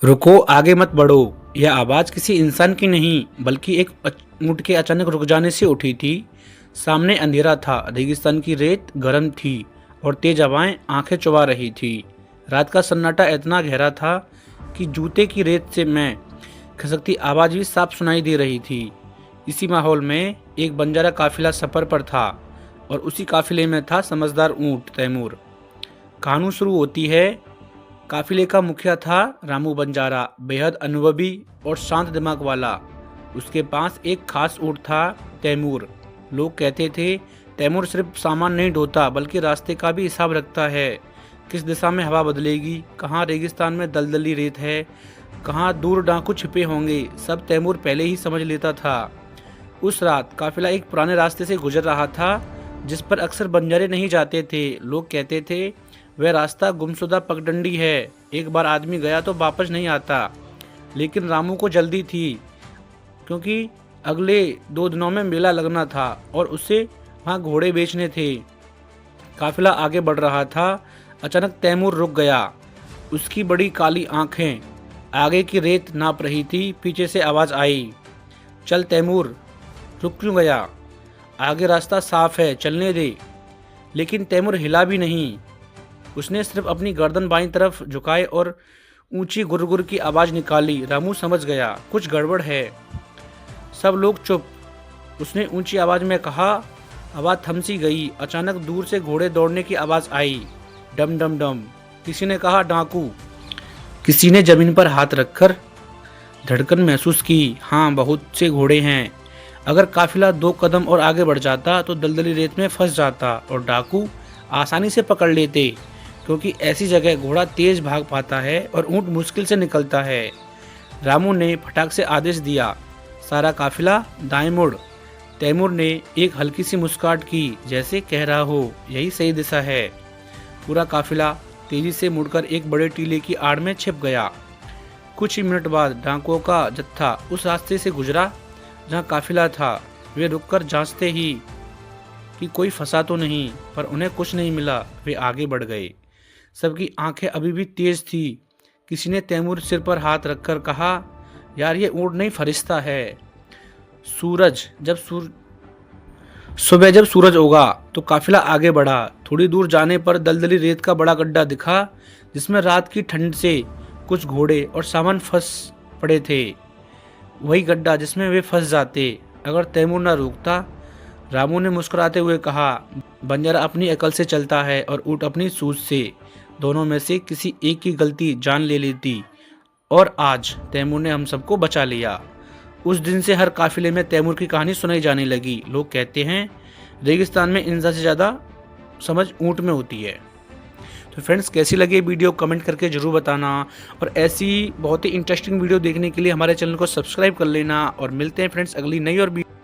रुको, आगे मत बढ़ो। यह आवाज़ किसी इंसान की नहीं बल्कि एक ऊँट के अचानक रुक जाने से उठी थी। सामने अंधेरा था, रेगिस्तान की रेत गर्म थी और तेज हवाएं आंखें चुभा रही थी। रात का सन्नाटा इतना गहरा था कि जूते की रेत से मैं खिसकती आवाज़ भी साफ सुनाई दे रही थी। इसी माहौल में एक बंजारा काफिला सफ़र पर था और उसी काफिले में था समझदार ऊँट तैमूर। कहानी शुरू होती है। काफिले का मुखिया था रामू बंजारा, बेहद अनुभवी और शांत दिमाग वाला। उसके पास एक खास ऊँट था, तैमूर। लोग कहते थे तैमूर सिर्फ सामान नहीं ढोता बल्कि रास्ते का भी हिसाब रखता है। किस दिशा में हवा बदलेगी, कहाँ रेगिस्तान में दलदली रेत है, कहाँ दूर डाकू छिपे होंगे, सब तैमूर पहले ही समझ लेता था। उस रात काफिला एक पुराने रास्ते से गुजर रहा था जिस पर अक्सर बंजारे नहीं जाते थे। लोग कहते थे वह रास्ता गुमशुदा पगडंडी है, एक बार आदमी गया तो वापस नहीं आता। लेकिन रामू को जल्दी थी क्योंकि अगले 2 दिनों में मेला लगना था और उसे वहाँ घोड़े बेचने थे। काफिला आगे बढ़ रहा था। अचानक तैमूर रुक गया। उसकी बड़ी काली आंखें आगे की रेत नाप रही थी। पीछे से आवाज़ आई, चल तैमूर, रुक क्यों गया? आगे रास्ता साफ है, चलने दे। लेकिन तैमूर हिला भी नहीं। उसने सिर्फ अपनी गर्दन बाईं तरफ झुकाई और ऊंची गुरगुर की आवाज़ निकाली। रामू समझ गया कुछ गड़बड़ है। सब लोग चुप। उसने ऊंची आवाज़ में कहा। आवाज़ थम सी गई। अचानक दूर से घोड़े दौड़ने की आवाज़ आई, डम डम डम। किसी ने कहा डाकू। किसी ने जमीन पर हाथ रखकर धड़कन महसूस की। हाँ, बहुत से घोड़े हैं। अगर काफिला 2 कदम और आगे बढ़ जाता तो दलदली रेत में फंस जाता और डाकू आसानी से पकड़ लेते, क्योंकि ऐसी जगह घोड़ा तेज भाग पाता है और ऊँट मुश्किल से निकलता है। रामू ने फटाक से आदेश दिया, सारा काफिला दाएं मुड़। तैमूर ने एक हल्की सी मुस्कान की, जैसे कह रहा हो यही सही दिशा है। पूरा काफिला तेजी से मुड़कर एक बड़े टीले की आड़ में छिप गया। कुछ ही मिनट बाद डाकुओं का जत्था उस रास्ते से गुजरा जहाँ काफिला था। वे रुककर जांचते ही कि कोई फंसा तो नहीं, पर उन्हें कुछ नहीं मिला। वे आगे बढ़ गए। सबकी आंखें अभी भी तेज थी। किसी ने तैमूर सिर पर हाथ रखकर कहा, यार ये ऊँट नहीं फरिश्ता है। सुबह जब सूरज उगा तो काफिला आगे बढ़ा। थोड़ी दूर जाने पर दलदली रेत का बड़ा गड्ढा दिखा जिसमें रात की ठंड से कुछ घोड़े और सामान फंस पड़े थे। वही गड्ढा जिसमें वे फंस जाते अगर तैमूर न रोकता। रामू ने मुस्कुराते हुए कहा, बंजारा अपनी अकल से चलता है और ऊँट अपनी सूझ से। दोनों में से किसी एक की गलती जान ले लेती और आज तैमूर ने हम सबको बचा लिया। उस दिन से हर काफिले में तैमूर की कहानी सुनाई जाने लगी। लोग कहते हैं रेगिस्तान में इंसान से ज़्यादा समझ ऊँट में होती है। तो फ्रेंड्स, कैसी लगी वीडियो कमेंट करके ज़रूर बताना और ऐसी बहुत ही इंटरेस्टिंग वीडियो देखने के लिए हमारे चैनल को सब्सक्राइब कर लेना। और मिलते हैं फ्रेंड्स अगली नई और